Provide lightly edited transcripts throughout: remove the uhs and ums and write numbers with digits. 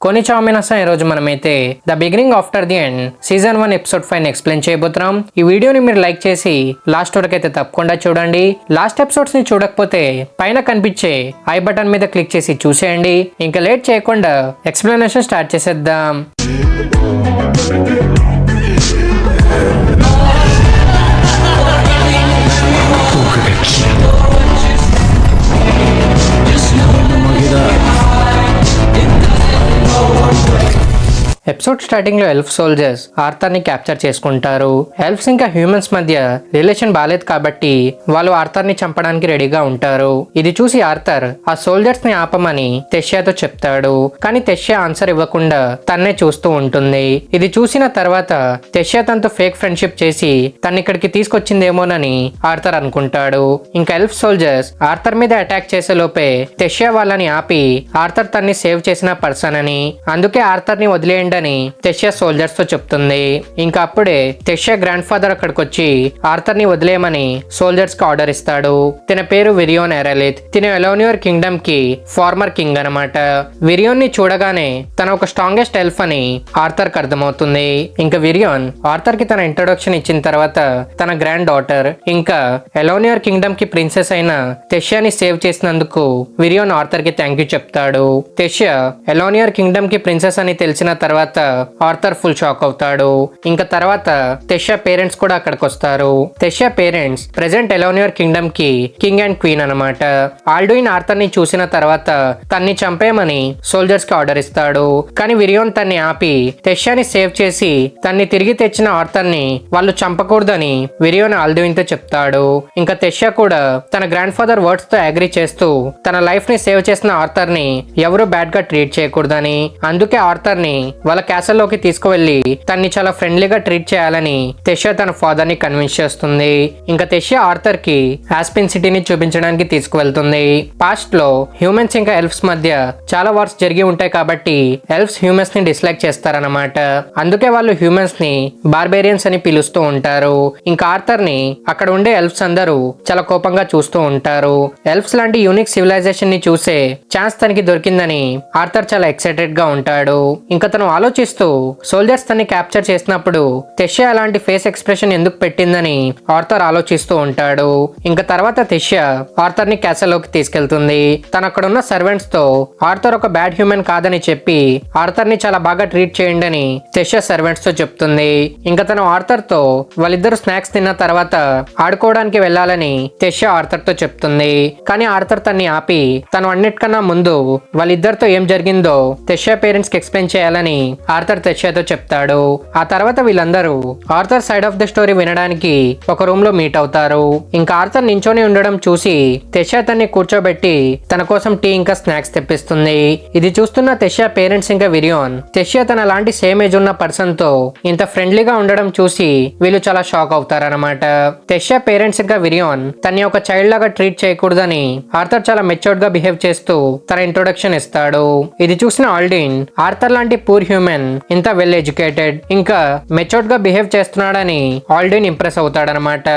కొనిచామినస ఈ రోజు మనమైతే the beginning after the end season 1 episode 5 explain చేయబోతున్నాం. ఈ వీడియోని మీరు లైక్ చేసి లాస్ట్ వరకు అయితే తప్పకుండా చూడండి. లాస్ట్ ఎపిసోడ్స్ ని చూడకపోతే పైన కనిపించే ఐ బటన్ మీద క్లిక్ చేసి చూసేయండి. ఇంకా లేట్ చేయకుండా ఎక్స్ప్లెనేషన్ స్టార్ట్ చేసేద్దాం. ఎపిసోడ్ స్టార్టింగ్ లో ఎల్ఫ్ సోల్జర్స్ ఆర్థర్ ని క్యాప్చర్ చేసుకుంటారు. ఎల్ఫ్స్ ఇంకా హ్యూమన్స్ మధ్య రిలేషన్ బాలేదు కాబట్టి వాళ్ళు ఆర్థర్ ని చంపడానికి రెడీగా ఉంటారు. ఇది చూసి ఆర్థర్ ఆ సోల్జర్స్ ని ఆపమని తెష్యాతో చెప్తాడు. కానీ తెష్యా ఆన్సర్ ఇవ్వకుండా తన్నే చూస్తూ ఉంటుంది. ఇది చూసిన తర్వాత తెష్యా తనతో ఫేక్ ఫ్రెండ్షిప్ చేసి తన ఇక్కడికి తీసుకొచ్చిందేమోనని ఆర్థర్ అనుకుంటాడు. ఇంకా ఎల్ఫ్ సోల్జర్స్ ఆర్థర్ మీద అటాక్ చేసే లోపే తెష్యా వాళ్ళని ఆపి ఆర్థర్ తన్ని సేవ్ చేసిన పర్సన్ అని, అందుకే ఆర్థర్ ని వదిలేయండి అని తెష్యా సోల్జర్స్ తో చెప్తుంది. ఇంకా అప్పుడే తెష్యా గ్రాండ్ ఫాదర్ అక్కడికి వచ్చి ఆర్థర్ ని వదిలేయమని సోల్జర్స్ కి ఆర్డర్ ఇస్తాడు. తన పేరు విరియోన్ ఎరాలిత్. తిన ఎలోనియర్ కింగ్డమ్ కి ఫార్మర్ కింగ్ అనమాట. విరియోన్ ని చూడగానే తన ఒక స్ట్రాంగెస్ట్ ఎల్ఫ్ అని ఆర్థర్ కి అర్థమవుతుంది. ఇంకా విరియోన్ ఆర్థర్ కి తన ఇంట్రొడక్షన్ ఇచ్చిన తర్వాత తన గ్రాండ్ డాటర్ ఇంకా ఎలోనియర్ కింగ్డమ్ కి ప్రిన్సెస్ అయిన తెష్యాని సేవ్ చేసినందుకు విరియోన్ ఆర్థర్ కి థ్యాంక్ యూ చెప్తాడు. తెష్యా ఎలోనియర్ కింగ్డమ్ కి ప్రిన్సెస్ అని తెలిసిన తర్వాత ఆర్థర్ ఫుల్ షాక్ అవుతాడు. ఇంకా తర్వాత తెష్యా పేరెంట్స్ కూడా అక్కడికి వస్తారు. తెష్యా పేరెంట్స్ ప్రెసెంట్ ఎలోనియర్ కింగ్డమ్ కి కింగ్ అండ్ క్వీన్ అనమాట. ఆల్డ్విన్ ఆర్థర్ ని చూసిన తర్వాత తన్ని చంపేయమని సోల్జర్స్ కి ఆర్డర్ ఇస్తాడు. కానీ విరియోన్ తన్ని ఆపి తెష్యాని సేవ్ చేసి తన్ని తిరిగి తెచ్చిన ఆర్థర్ ని వాళ్ళు చంపకూడదని విరియోన్ ఆల్డ్విన్ తో చెప్తాడు. ఇంకా తెష్యా కూడా తన గ్రాండ్ ఫాదర్ వర్డ్స్ తో అగ్రీ చేస్తూ తన లైఫ్ ని సేవ్ చేసిన ఆర్థర్ ని ఎవరు బ్యాడ్ గా ట్రీట్ చేయకూడదని, అందుకే ఆర్థర్ ని వాళ్ళ క్యాసల్ లోకి తీసుకువెళ్లి తన్ని చాలా ఫ్రెండ్లీగా ట్రీట్ చేయాలని తెష్యా తన ఫాదర్ ని కన్విన్స్ చేస్తుంది. ఇంకా తెష్యా ఆర్థర్ కి ఆస్పిన్ సిటీని చూపించడానికి తీసుకువెళ్తుంది. పాస్ట్ లో హ్యూమన్స్ ఇంకా ఎల్ఫ్స్ మధ్య చాలా వార్స్ జరిగి ఉంటాయి కాబట్టి ఎల్ఫ్స్ హ్యూమన్స్ ని డిస్లైక్ చేస్తారన్నమాట. అందుకే వాళ్ళు హ్యూమన్స్ ని బార్బేరియన్స్ అని పిలుస్తూ ఉంటారు. ఇంకా ఆర్థర్ ని అక్కడ ఉండే ఎల్ఫ్స్ అందరూ చాలా కోపంగా చూస్తూ ఉంటారు. ఎల్ఫ్స్ లాంటి యూనిక్ సివిలైజేషన్ ని చూసే ఛాన్స్ తనకి దొరికిందని ఆర్థర్ చాలా ఎక్సైటెడ్ గా ఉంటాడు. ఇంకా తను ఆలోచిస్తూ సోల్జర్స్ తన్ని క్యాప్చర్ చేసినప్పుడు తెష్యా అలాంటి ఫేస్ ఎక్స్ప్రెషన్ ఎందుకు పెట్టిందని ఆర్థర్ ఆలోచిస్తూ ఉంటాడు. ఇంకా తర్వాత తెష్యా ఆర్థర్ ని క్యాసల్ లోకి తీసుకెళ్తుంది. తను అక్కడ ఉన్న సర్వెంట్స్ తో ఆర్థర్ ఒక బ్యాడ్ హ్యూమన్ కాదని చెప్పి ఆర్థర్ ని చాలా బాగా ట్రీట్ చేయండి అని తెష్యా సర్వెంట్స్ తో చెప్తుంది. ఇంకా తను ఆర్థర్ తో వాళ్ళిద్దరు స్నాక్స్ తిన్న తర్వాత ఆడుకోవడానికి వెళ్లాలని తెష్యా ఆర్థర్ తో చెప్తుంది. కానీ ఆర్థర్ తన్ని ఆపి తను అన్నిటికన్నా ముందు వాళ్ళిద్దరితో ఏం జరిగిందో తెష్యా పేరెంట్స్ కి ఎక్స్ప్లెయిన్ చేయాలని ఆర్థర్ తెష్యాతో చెప్తాడు. ఆ తర్వాత వీళ్ళందరూ Arthur side of the story వినడానికి ఒక రూమ్ లో మీట్ అవుతారు. ఇంకా ఆర్థర్ నించొని ఉండడం చూసి తెష్యా తన్ని కూర్చోబెట్టి తన కోసం టీ ఇంకా స్నాక్స్ తెప్పిస్తుంది. ఇది చూస్తున్న తెష్యా పేరెంట్స్ ఇంకా విరియోన్ తెష్యా తన లాంటి సేమ్ ఏజ్ ఉన్న పర్సన్ తో ఇంత ఫ్రెండ్లీగా ఉండడం చూసి వీళ్ళు చాలా షాక్ అవుతారన్నమాట. తెష్యా పేరెంట్స్ ఇంకా విరియోన్ తన్ని ఒక చైల్డ్ లాగా ట్రీట్ చేయకూడదని ఆర్థర్ చాలా మెచ్యూర్డ్ గా బిహేవ్ చేస్తూ తన ఇంట్రొడక్షన్ ఇస్తాడు. ఇది చూసిన ఆల్డ్విన్ ఆర్థర్ లాంటి పూర్ హ్యూమన్ ఇంత వెల్ ఎడ్యుకేటెడ్ ఇంకా మెచ్యూర్డ్ గా బిహేవ్ చేస్తున్నాడని ఆల్డ్విన్ ఇంప్రెస్ అవుతాడనమాట.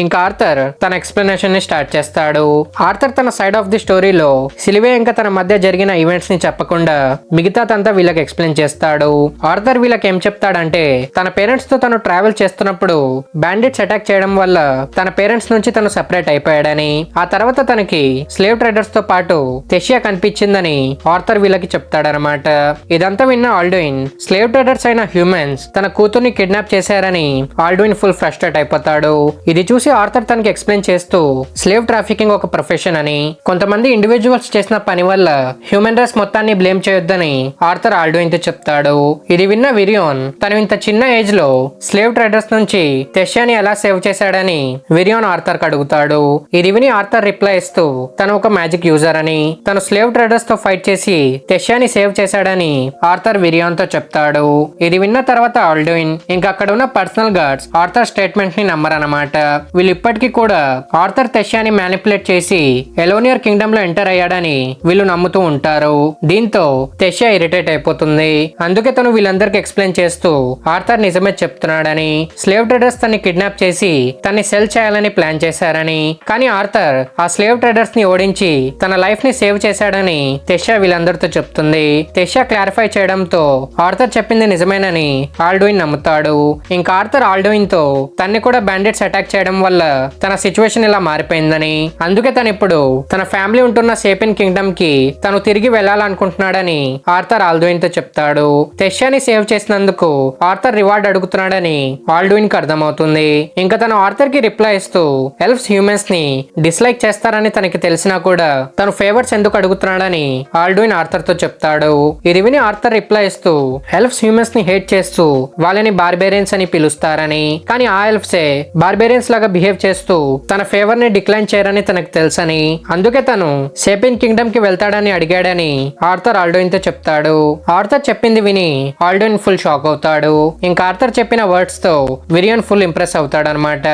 ఇంకా ఆర్థర్ తన ఎక్స్ప్లెనేషన్ ని స్టార్ట్ చేస్తాడు. ఆర్థర్ తన సైడ్ ఆఫ్ ది స్టోరీలో సిలివే ఇంకా తన మధ్య జరిగిన ఈవెంట్స్ ని చెప్పకుండా మిగతాదంతా వీళ్ళకి ఎక్స్ప్లెయిన్ చేస్తాడు. ఆర్థర్ వీళ్ళకి ఏం చెప్తాడంటే తన పేరెంట్స్ తో తను ట్రావెల్ చేస్తున్నప్పుడు బ్యాండిట్స్ అటాక్ చేయడం వల్ల తన పేరెంట్స్ నుంచి తను సెపరేట్ అయిపోయాడని, ఆ తర్వాత తనకి స్లేవ్ ట్రేడర్స్ తో పాటు తెష్యా కనిపించిందని ఆర్థర్ వీళ్ళకి చెప్తాడనమాట. ఇదంతా విన్న ఆల్డ్విన్ స్లేవ్ ట్రేడర్స్ అయిన హ్యూమన్స్ తన కూతుర్ని కిడ్నాప్ చేశారని ఆల్డ్విన్ ఫుల్ ఫ్రస్ట్రేట్ అయిపోతాడు. ఇది చూసి ఆర్థర్ తనకి ఎక్స్ప్లెయిన్ చేస్తూ స్లేవ్ ట్రాఫికింగ్ ఒక ప్రొఫెషన్ అని, కొంతమంది ఇండివిజువల్స్ చేసిన పని వల్ల హ్యూమన్ రేస్ మొత్తాన్ని బ్లేమ్ చేయొద్దని ఆర్థర్ ఆల్డ్విన్ తో చెప్తాడు. ఇది విన్న విరియోన్ తను ఇంత చిన్న ఏజ్ లో స్లేవ్ ట్రేడర్స్ నుంచి తెష్యాని ఎలా సేవ్ చేశాడని విరియోన్ ఆర్థర్ కి అడుగుతాడు. ఇది విని ఆర్థర్ రిప్లై ఇస్తూ తను ఒక మ్యాజిక్ యూజర్ అని, తను స్లేవ్ ట్రేడర్స్ తో ఫైట్ చేసి తెష్యాని సేవ్ చేశాడని ఆర్థర్ విరియోన్ తో తో చెప్తాడు. ఇది విన్న తర్వాత ఆల్డ్విన్ ఇంకా అక్కడ ఉన్న పర్సనల్ గార్డ్స్ ఆర్థర్ స్టేట్మెంట్ ని నమ్మరన్నమాట. వీళ్ళు ఇప్పటికీ కూడా ఆర్థర్ తెషాని మ్యానిపులేట్ చేసి ఎలోనియర్ కింగ్డమ్ లో ఎంటర్ అయ్యాడని వీళ్ళు నమ్ముతూ ఉంటారు. దీంతో తెషా ఇరిటేట్ అయిపోతుంది. అందుకే తను వీళ్ళందరికి ఎక్స్ప్లెయిన్ చేస్తూ ఆర్థర్ నిజమే చెప్తున్నాడని, స్లేవ్ ట్రేడర్స్ తన్ని కిడ్నాప్ చేసి తన్ని సెల్ చేయాలని ప్లాన్ చేశారని, కానీ ఆర్థర్ ఆ స్లేవ్ ట్రేడర్స్ ని ఓడించి తన లైఫ్ ని సేవ్ చేశాడని తెషా వీళ్ళందరితో చెప్తుంది. తెషా క్లారిఫై చేయడంతో ఆర్థర్ చెప్పింది నిజమేనని ఆల్డ్విన్ నమ్ముతాడు. ఇంకా ఆర్థర్ ఆల్డ్విన్ తో తన్ని కూడా బ్యాండిట్స్ అటాక్ చేయడం వల్ల తన సిచ్యువేషన్ ఇలా మారిపోయిందని, అందుకే తను ఇప్పుడు తన ఫ్యామిలీ ఉంటున్న సేపిన్ కింగ్డమ్ కి తను తిరిగి వెళ్లాలనుకుంటున్నాడని ఆర్థర్ ఆల్డ్విన్ తో చెప్తాడు. తెషాని సేవ్ చేసినందుకు ఆర్థర్ రివార్డ్ అడుగుతున్నాడని ఆల్డ్విన్ కి అర్థమవుతుంది. ఇంకా తను ఆర్థర్ కి రిప్లై ఇస్తూ ఎల్ఫ్స్ హ్యూమన్స్ ని డిస్లైక్ చేస్తారని తనకి తెలిసినా కూడా తను ఫేవర్స్ ఎందుకు అడుగుతున్నాడని ఆల్డ్విన్ ఆర్థర్ తో చెప్తాడు. ఇది విని ఆర్థర్ రిప్లై ఇస్తూ ఎల్ఫ్స్ హ్యూమన్స్ ని హేట్ చేస్తూ వాళ్ళని బార్బేరియన్స్ అని పిలుస్తారని, కానీ ఆ ఎల్ఫ్సే బార్బేరియన్స్ లాగా బిహేవ్ చేస్తూ తన ఫేవర్ ని డిక్లైన్ చేయరని తనకు తెలుసని, అందుకే తను సేపిన్ కింగ్డమ్ కి వెళ్తాడని అడిగాడని ఆర్థర్ ఆల్డ్విన్ తో చెప్తాడు. ఆర్థర్ చెప్పింది విని ఆల్డ్విన్ ఫుల్ షాక్ అవుతాడు. ఇంకా ఆర్థర్ చెప్పిన వర్డ్స్ తో విరియన్ ఫుల్ ఇంప్రెస్ అవుతాడనమాట.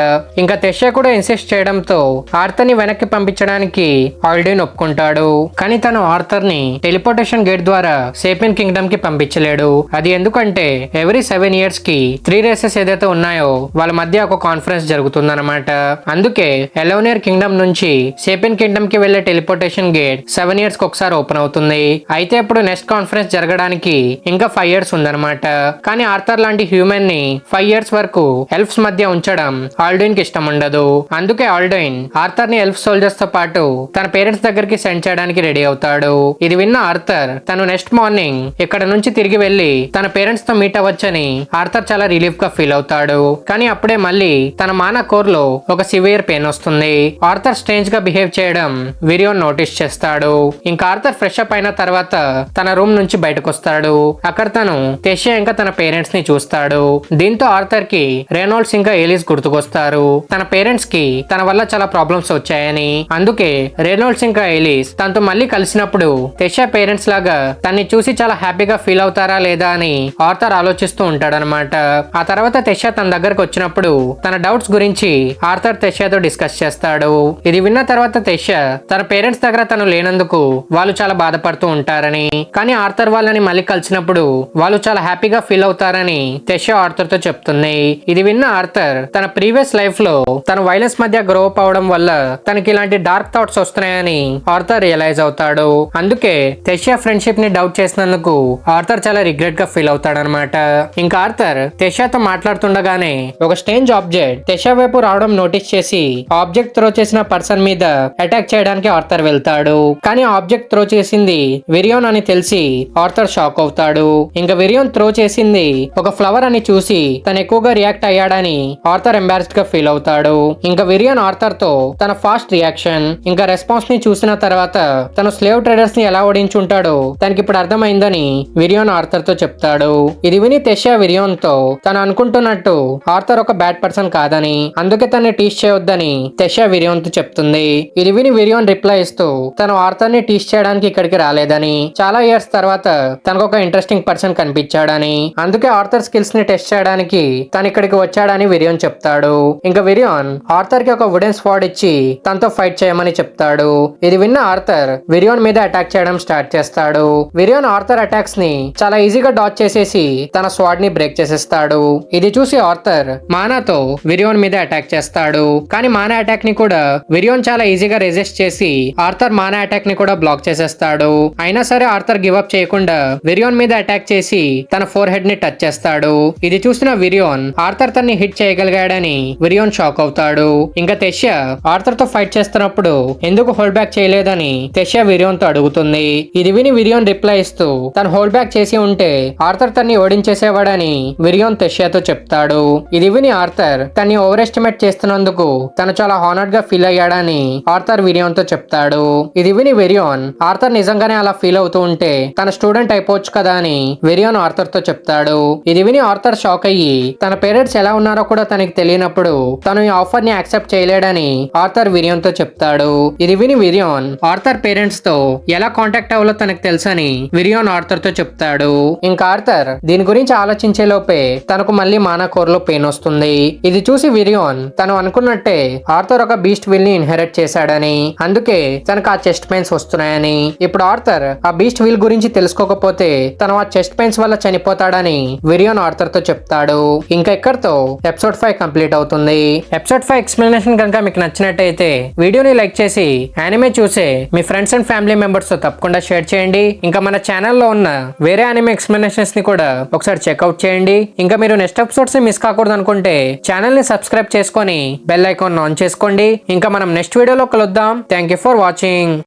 ఇంకా తెషా కూడా ఇన్సిస్ట్ చేయడంతో ఆర్థర్ ని వెనక్కి పంపించడానికి ఆల్డ్విన్ ఒప్పుకుంటాడు. కానీ తను ఆర్థర్ ని టెలిపోర్టేషన్ గేట్ ద్వారా సేపిన్ కింగ్డమ్ కి పంపించలేడు. అది ఎందుకంటే ఎవ్రీ 7 years కి 3 రేసెస్ ఏదైతే ఉన్నాయో వాళ్ళ మధ్య ఒక కాన్ఫరెన్స్ జరుగుతుందన్నమాట. అందుకే ఎలోనియర్ కింగ్డమ్ నుంచి సేపిన్ కింగ్డమ్ కి వెళ్లే టెలిపోర్టేషన్ గేట్ 7 years కి ఒకసారి ఓపెన్ అవుతుంది. అయితే ఇప్పుడు నెక్స్ట్ కాన్ఫరెన్స్ జరగడానికి ఇంకా 5 years ఉందన్నమాట. కానీ ఆర్థర్ లాంటి హ్యూమన్ ని 5 years వరకు ఎల్ఫ్స్ మధ్య ఉంచడం ఆల్డ్విన్ కి ఇష్టం ఉండదు. అందుకే ఆల్డ్విన్ ఆర్థర్ ని ఎల్ఫ్ సోల్జర్స్ తో పాటు తన పేరెంట్స్ దగ్గరికి సెండ్ చేయడానికి రెడీ అవుతాడు. ఇది విన్న ఆర్థర్ తను నెక్స్ట్ మార్నింగ్ ఇక్కడ నుంచి తిరిగి వెళ్లి తన పేరెంట్స్ తో మీట్ అవ్వచ్చని ఆర్థర్ చాలా రిలీఫ్ గా ఫీల్ అవుతాడు. కానీ అప్పుడే మళ్ళీ తన మానా కోర్ లో ఒక సివియర్ పెయిన్ వస్తుంది. ఆర్థర్ స్ట్రేంజ్ గా బిహేవ్ చేయడం విరియోన్ నోటీస్ చేస్తాడు. ఇంకా ఆర్థర్ ఫ్రెష్ అప్ అయిన తర్వాత తన రూమ్ నుంచి బయటకు వస్తాడు. అక్కడ తను తెషా ఇంకా తన పేరెంట్స్ ని చూస్తాడు. దీంతో ఆర్థర్ కి రెనాల్డ్స్ ఇంకా ఏలిస్ గుర్తుకొస్తారు. తన పేరెంట్స్ కి తన వల్ల చాలా ప్రాబ్లమ్స్ వచ్చాయని, అందుకే రెనాల్డ్స్ ఇంకా ఏలిస్ తనతో మళ్ళీ కలిసినప్పుడు తెషా పేరెంట్స్ లాగా తన్ని చూసి చాలా హ్యాపీగా ఫీల్ అవుతారా లేదా అని ఆర్థర్ ఆలోచిస్తూ ఉంటాడనమాట. ఆ తర్వాత తెషా తన దగ్గరకు వచ్చినప్పుడు తన డౌట్స్ గురించి ఆర్థర్ తెషాతో డిస్కస్ చేస్తాడు. ఇది విన్న తర్వాత తెషా తన పేరెంట్స్ దగ్గర తను లేనందుకు వాళ్ళు చాలా బాధపడుతూ ఉంటారని, కానీ ఆర్థర్ వాళ్ళని మళ్ళీ కలిసినప్పుడు వాళ్ళు చాలా హ్యాపీగా ఫీల్ అవుతారని తెషా ఆర్థర్ తో చెప్తుంది. ఇది విన్న ఆర్థర్ తన ప్రీవియస్ లైఫ్ లో తన వైలెన్స్ మధ్య గ్రో అప్ అవడం వల్ల తనకి ఇలాంటి డార్క్ థాట్స్ వస్తున్నాయని ఆర్థర్ రియలైజ్ అవుతాడు. అందుకే తెషా ఫ్రెండ్షిప్ ని డౌట్ చేసినందుకు ఆర్థర్ చాలా రిగ్రెట్ గా ఫీల్ అవుతాడనమాట. ఇంకా ఆర్థర్ తెషాతో మాట్లాడుతుండగానే ఒక స్ట్రేంజ్ ఆబ్జెక్ట్ తెషా వైపు రావడం నోటీస్ చేసి ఆబ్జెక్ట్ త్రో చేసిన పర్సన్ మీద అటాక్ చేయడానికి ఆర్థర్ వెళ్తాడు. కానీ ఆబ్జెక్ట్ త్రో చేసింది విరియోన్ అని తెలిసి ఆర్థర్ షాక్ అవుతాడు. ఇంకా విరియోన్ త్రో చేసింది ఒక ఫ్లవర్ అని చూసి తను ఎక్కువగా రియాక్ట్ అయ్యాడని ఆర్థర్ ఎంబారస్డ్ గా ఫీల్ అవుతాడు. ఇంకా విరియోన్ ఆర్థర్ తో తన ఫాస్ట్ రియాక్షన్ ఇంకా రెస్పాన్స్ ని చూసిన తర్వాత తను స్లేవ్ ట్రేడర్స్ ని ఎలా ఓడించుంటాడో తనకి ఇప్పుడు అర్థమైందని విరియోన్ ఆర్థర్ తో చెప్తాడు. ఇది విని తెషా విరియోన్ తో తను అనుకుంటున్నట్టు ఆర్థర్ ఒక బ్యాడ్ పర్సన్ కాదని, అందుకే తనని టీచ్ చేయొద్దని తెషా విరియోన్ తో చెప్తుంది. ఇది విని విరియోన్ రిప్లై ఇస్తూ తను ఆర్థర్ ని టీచ్ చేయడానికి ఇక్కడికి రాలేదని, చాలా ఇయర్స్ తర్వాత తనకు ఒక ఇంట్రెస్టింగ్ పర్సన్ కనిపించాడని, అందుకే ఆర్థర్ స్కిల్స్ ని టెస్ట్ చేయడానికి తను ఇక్కడికి వచ్చాడని విరియోన్ చెప్తాడు. ఇంకా విరియోన్ ఆర్థర్ కి ఒక వుడెన్ స్వాడ్ ఇచ్చి తనతో ఫైట్ చేయమని చెప్తాడు. ఇది విన్న ఆర్థర్ విరియోన్ మీద అటాక్ చేయడం స్టార్ట్ చేస్తాడు. విరియోన్ ఆర్థర్ అటాక్స్ ని చాలా ఈజీగా డాచ్ చేసేసి తన స్వాడ్ ని బ్రేక్ చేసేస్తాడు. ఇది చూసి ఆర్థర్ మానాతో విరియోన్ మీద అటాక్ చేస్తాడు. కానీ మానా అటాక్ ని కూడా విరియోన్ చాలా ఈజీగా రెసిస్ట్ చేసి ఆర్థర్ మానా అటాక్ ని కూడా బ్లాక్ చేసేస్తాడు. అయినా సరే ఆర్థర్ గివ్ అప్ చేయకుండా విరియోన్ మీద అటాక్ చేసి తన ఫోర్ హెడ్ ని టచ్ చేస్తాడు. ఇది చూసిన విరియోన్ ఆర్థర్ తన్ని హిట్ చేయగలిగాడని విరియోన్ షాక్ అవుతాడు. ఇంకా తెషా ఆర్థర్ తో ఫైట్ చేస్తున్నప్పుడు ఎందుకు హోల్డ్ బ్యాక్ చేయలేదని తెషా విరియోన్ తో అడుగుతుంది. ఇది విని విరియోన్ రిప్లై ఇస్తూ తను హోల్డ్ బ్యాక్ చేసి ఉంటే ఆర్థర్ తన్ని ఓడించేసేవాడని విరియోన్ తెషాతో చెప్తాడు. ఇది విని ఆర్థర్ తన్ని ఓవర్ ఎస్టిమేట్ చేస్తున్నందుకు తను చాలా హానర్డ్ గా ఫీల్ అయ్యాడని ఆర్థర్ విరియోన్ తో చెప్తాడు. ఇది విని విరియోన్ ఆర్థర్ నిజంగానే అలా ఫీల్ అవుతూ ఉంటే తన స్టూడెంట్ అయిపోవచ్చు కదా అని విరియోన్ ఆర్థర్ తో చెప్తాడు. ఇది విని ఆర్థర్ షాక్ అయ్యి తన పేరెంట్స్ ఎలా ఉన్నారో కూడా తనకి తెలియనప్పుడు తను ఈ ఆఫర్ ని యాక్సెప్ట్ చేయలేడని ఆర్థర్ విరియోన్ తో చెప్తాడు. ఇది విని విరియోన్ ఆర్థర్ పేరెంట్స్ తో ఎలా కాంటాక్ట్ అవ్వాలో తనకు తెలుసని విరియోన్ ఆర్థర్ తో చెప్తాడు. ఇంకా ఆర్థర్ దీని గురించి ఆలోచించే లోపే తనకు మళ్ళీ మానాకోర్లో పెయిన్ వస్తుంది. ఇది చూసి విరియోన్ తను అనుకున్నట్టే ఆర్థర్ ఒక బీస్ట్ విల్ ని ఇన్హెరిట్ చేశాడని, అందుకే తనకు ఆ చెస్ట్ పెయిన్స్ వస్తున్నాయని. ఇప్పుడు ఆర్థర్ ఆ బీస్ట్ విల్ గురించి తెలుసుకోకపోతే తను ఆ చెస్ట్ పెయిన్స్ వల్ల చనిపోతాడని విరియోన్ ఆర్థర్ తో చెప్తాడు. ఇంకా ఇక్కడతో ఎపిసోడ్ 5 కంప్లీట్ అవుతుంది. ఎపిసోడ్ 5 ఎక్స్ప్లెనేషన్ కనుక మీకు నచ్చినట్టయితే వీడియోని లైక్ చేసి యానిమే చూసే మీ ఫ్రెండ్స్ అండ్ ఫ్యామిలీ మెంబర్స్ తో తప్పకుండా షేర్ చేయండి. ఇంకా మన ఛానల్లో ఉన్న వేరే యానిమే ఎక్స్ప్లెనేషన్స్ ని కూడా ఒకసారి చెక్అవుట్ చేయండి. ఇంకా మీరు నెక్స్ట్ ఎపిసోడ్స్ మిస్ కాకూడదు అనుకుంటే ఛానల్ ని సబ్స్క్రైబ్ చేసుకొని బెల్ ఐకాన్ ఆన్ చేసుకోండి. ఇంకా మనం నెక్స్ట్ వీడియోలో కలుద్దాం. Thank you for watching.